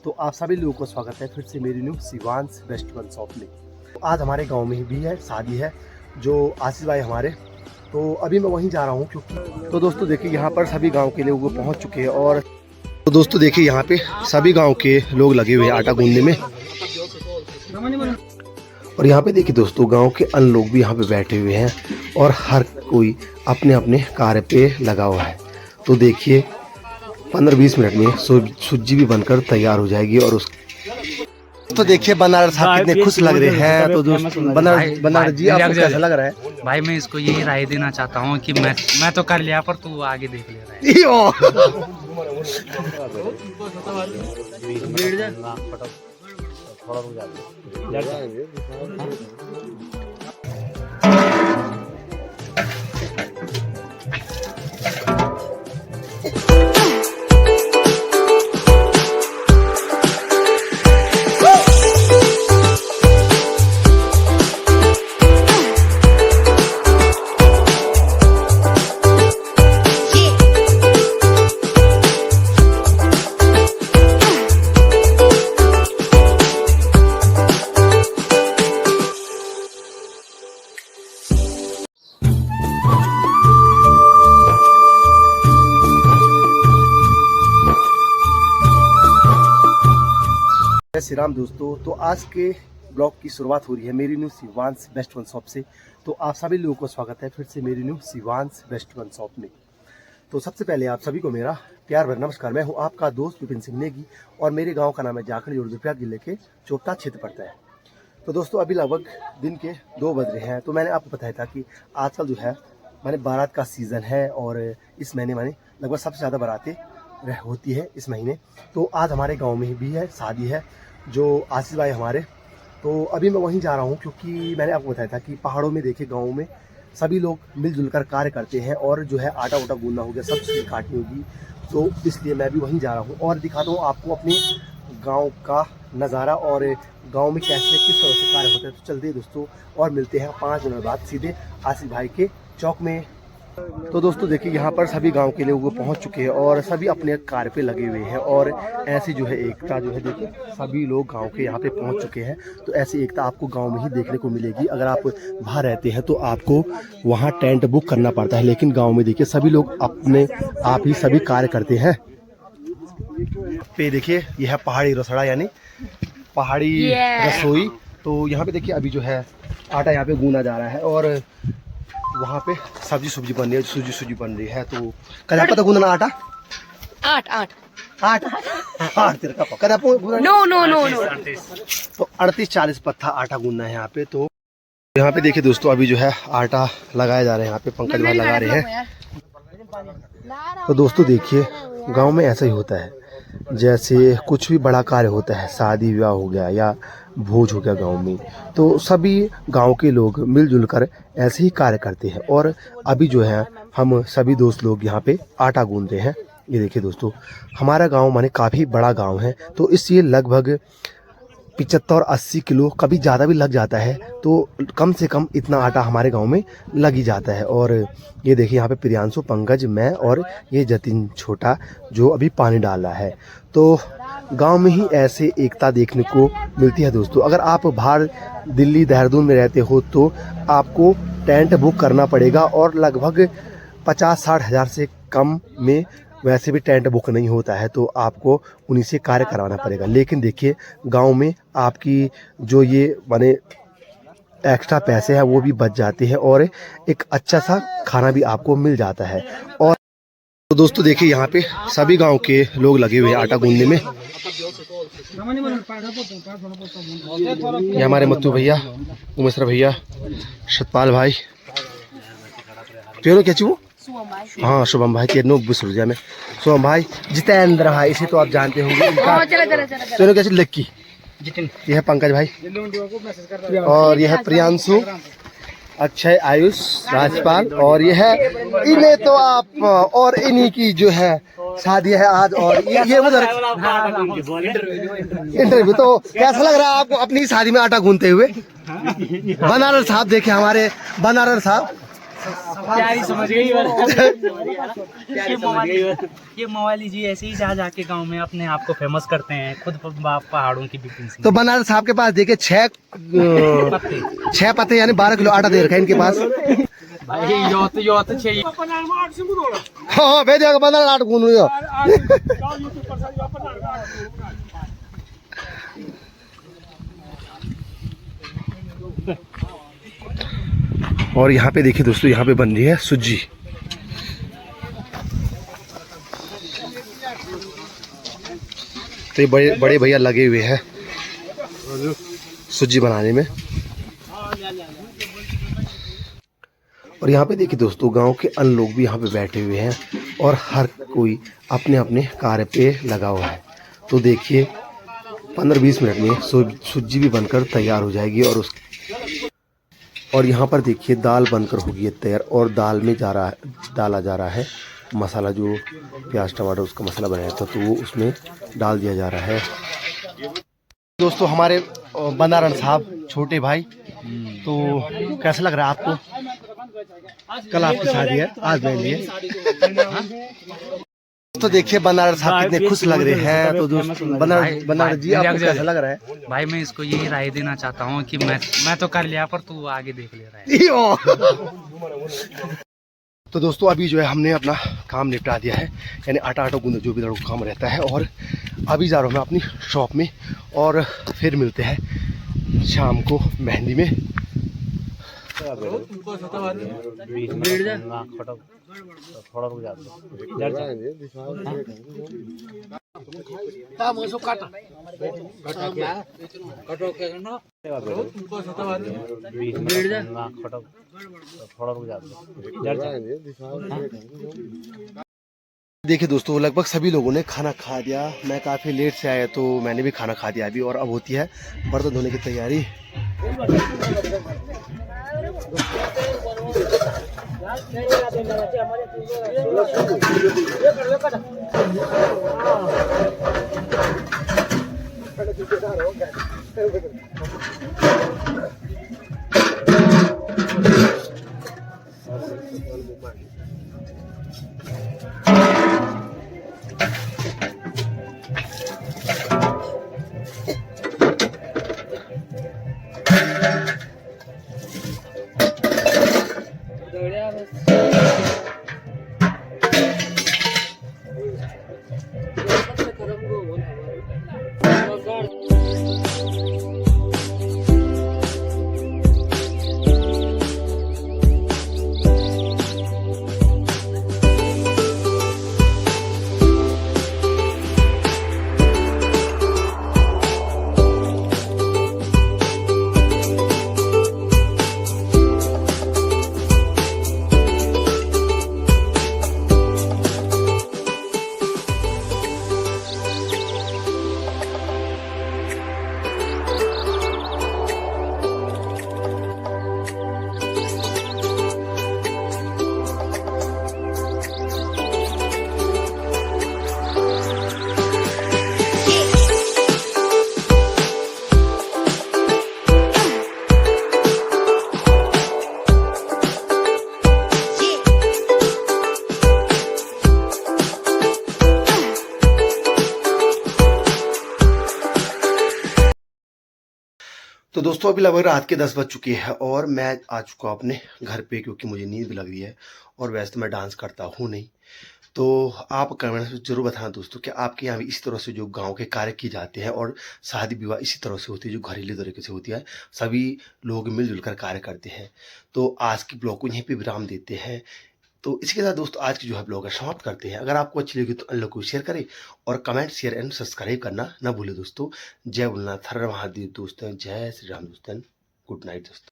तो आप सभी लोगों को स्वागत है फिर से मेरी new Shivansh best one shop में। आज हमारे गांव में भी है शादी है जो आशीष भाई हमारे, तो अभी मैं वहीं जा रहा हूं क्योंकि तो दोस्तों देखिए यहाँ पर सभी गांव के लोग पहुंच चुके हैं। और तो दोस्तों देखिए यहाँ पे सभी गांव के लोग लगे हुए हैं आटा गूंदने में। और यहाँ पे देखिए दोस्तों गांव के अन्य लोग भी यहाँ पे बैठे हुए हैं और हर कोई अपने अपने कार्य पे लगा हुआ है। तो देखिए 15-20 मिनट में सूजी भी बनकर तैयार हो जाएगी। और उस तो देखिए बनारस साहब कितने खुश लग रहे हैं। तो दोस्तों बनारस जी आपको कैसा लग रहा है? भाई मैं इसको यही राय देना चाहता हूँ कि मैं तो कर लिया पर तू आगे देख ले रहा है। श्री राम दोस्तों, तो आज के ब्लॉग की शुरुआत हो रही है मेरी new Shivansh best one shop से। तो आप सभी लोगों को स्वागत है फिर से मेरी new Shivansh best one shop में। तो सबसे पहले आप सभी को मेरा प्यार भरा नमस्कार। मैं हूं आपका दोस्त विपिन सिंह नेगी और मेरे गांव का नाम है जाखड़ जो रुद्रप्रयाग जिले के चोपता क्षेत्र पड़ता है। तो दोस्तों अभी लगभग दिन के 2 बज रहे हैं। तो मैंने आपको बताया था कि आजकल जो है माने बारात का सीज़न है और इस महीने माने लगभग सबसे ज़्यादा बारातें होती है इस महीने। तो आज हमारे गाँव में भी है शादी है जो आशीष भाई हमारे, तो अभी मैं वहीं जा रहा हूं क्योंकि मैंने आपको बताया था कि पहाड़ों में देखिए गाँव में सभी लोग मिलजुल कर कार्य करते हैं और जो है आटा उटा गूंदना हो गया, सब चीज़ काटनी होगी, तो इसलिए मैं भी वहीं जा रहा हूं और दिखाता हूं आपको अपने गांव का नज़ारा और गांव में कैसे किस तरह से कार्य होता है। तो चलते हैं दोस्तों और मिलते हैं 5 मिनट बाद सीधे आशीष भाई के चौक में। तो दोस्तों देखिए यहाँ पर सभी गांव के लोग पहुंच चुके हैं और सभी अपने कार्य पे लगे हुए हैं। और ऐसी जो है एकता जो है देखिए सभी लोग गांव के यहाँ पे पहुंच चुके हैं। तो ऐसी एकता आपको गांव में ही देखने को मिलेगी। अगर आप बाहर रहते हैं तो आपको वहाँ टेंट बुक करना पड़ता है, लेकिन गाँव में देखिए सभी लोग अपने आप ही सभी कार्य करते हैं। पे देखिए यह है पहाड़ी रसोड़ा यानी पहाड़ी रसोई। तो यहाँ पे देखिए अभी जो है आटा यहाँ पे गूंदा जा रहा है और वहाँ पे सब्जी बन रही है, सूजी बन रही है। तो कदा पता गूंदना आटा 8 तेरे का कदा नो तो 38-40 पत्ता आटा गूंदना है यहाँ पे। तो यहाँ पे देखिए दोस्तों अभी जो है आटा लगाया जा रहा है, यहाँ पे पंकज भाई लगा रहे हैं। तो दोस्तों देखिए गांव में ऐसा ही होता है, जैसे कुछ भी बड़ा कार्य होता है, शादी विवाह हो गया या भोज हो गया गांव में, तो सभी गांव के लोग मिलजुल कर ऐसे ही कार्य करते हैं। और अभी जो है हम सभी दोस्त लोग यहाँ पे आटा गूंद रहे हैं। ये देखिए दोस्तों हमारा गांव माने काफ़ी बड़ा गांव है, तो इसलिए लगभग 75-80 किलो कभी ज़्यादा भी लग जाता है। तो कम से कम इतना आटा हमारे गांव में लग ही जाता है। और ये देखिए यहाँ पे प्रियांशु, पंकज, मैं और ये जतिन छोटा जो अभी पानी डाल रहा है। तो गांव में ही ऐसे एकता देखने को मिलती है दोस्तों। अगर आप बाहर दिल्ली देहरादून में रहते हो तो आपको टेंट बुक करना पड़ेगा और लगभग 50-60 हज़ार से कम में वैसे भी टेंट बुक नहीं होता है, तो आपको उन्हीं से कार्य करवाना पड़ेगा। लेकिन देखिए गांव में आपकी जो ये माने एक्स्ट्रा पैसे हैं वो भी बच जाते हैं और एक अच्छा सा खाना भी आपको मिल जाता है। और तो दोस्तों देखिए यहाँ पे सभी गांव के लोग लगे हुए हैं आटा गूंदने में। ये हमारे मत्तू भैया, उमेश्वर भैया, सतपाल भाई, क्या चाहिए? हाँ शुभम भाई के नो बुसुर्जा में शुभम भाई, जितेंद्र भाई, इसे तो आप जानते होंगे। चलो कैसे लक्की, यह है पंकज भाई और यह है प्रियांशु, अक्षय, आयुष, राजपाल और ये है इन्हें तो आप और इन्हीं की जो है शादी है आज। और ये उधर इंटरव्यू। तो कैसा लग रहा है आपको अपनी शादी में आटा गूंदते हुए? बनारस साहब देखे हमारे बनारस साहब प्यारी समझ गई ये मवाली जी ऐसे ही जा जाके गांव में अपने आप को फेमस करते हैं, खुद पहाड़ों की बिपिन सिंह। तो बनारस साहब के पास देखिए 6 पत्ते यानी 12 किलो आटा दे रखा है इनके पास। हाँ भाई देखो बनारस आटा गूंद रही हो। और यहाँ पे देखिए दोस्तों, यहाँ पे बन रही है सुज्जी। तो ये बड़े भैया लगे हुए हैं सुज्जी बनाने में। और यहाँ पे देखिए दोस्तों, गांव के अन्य लोग भी यहाँ पे बैठे हुए हैं और हर कोई अपने अपने कार्य पे लगा हुआ है। तो देखिए 15-20 मिनट में सुज्जी भी बनकर तैयार हो जाएगी। और यहाँ पर देखिए दाल बनकर होगी है तैयार, और दाल में डाला जा रहा है मसाला, जो प्याज टमाटर उसका मसाला बनाया था तो वो उसमें डाल दिया जा रहा है। दोस्तों हमारे बंदारण साहब छोटे भाई, तो कैसा लग रहा है आपको? कल आपकी शादी है, आज मेहंदी है। तो देखिए बनारस साहब कितने खुश लग रहे हैं। तो दोस्तों बनारस जी आपको कैसा लग रहा है? भाई मैं इसको यही राय देना चाहता हूँ कि मैं तो कर लिया, पर तू आगे देख ले रहा है। तो दोस्तों अभी जो है हमने अपना काम निपटा दिया है, यानी आटा गूंदना जो भी लड़कों का काम रहता है। और अभी जा रहा हूँ मैं अपनी शॉप में, और फिर मिलते हैं शाम को मेहंदी में। देखिए दोस्तों लगभग सभी लोगों ने खाना खा दिया। मैं काफ़ी लेट से आया तो मैंने भी खाना खा दिया अभी, और अब होती है बर्तन धोने की तैयारी। तो दोस्तों अभी लगभग रात के 10 बज चुके हैं और मैं आ चुका हूँ अपने घर पे, क्योंकि मुझे नींद भी लग रही है। और वैसे तो मैं डांस करता हूँ नहीं, तो आप कमेंट्स में जरूर बताना दोस्तों कि आपके यहाँ भी इस तरह से जो गांव के कार्य किए जाते हैं और शादी विवाह इसी तरह से होती है, जो घरेलू तरीके से होती है, सभी लोग मिलजुल कर कार्य करते हैं। तो आज की ब्लॉग को यहीं पे विराम देते हैं। तो इसके साथ दोस्तों आज की जो है ब्लॉग है समाप्त करते हैं। अगर आपको अच्छी लगी तो अन्य लोगों को शेयर करें और कमेंट शेयर एंड सब्सक्राइब करना ना भूलें दोस्तों। जय भोलेनाथ, हर हर महादेव दोस्तों, जय श्री राम दोस्तों, गुड नाइट दोस्तों।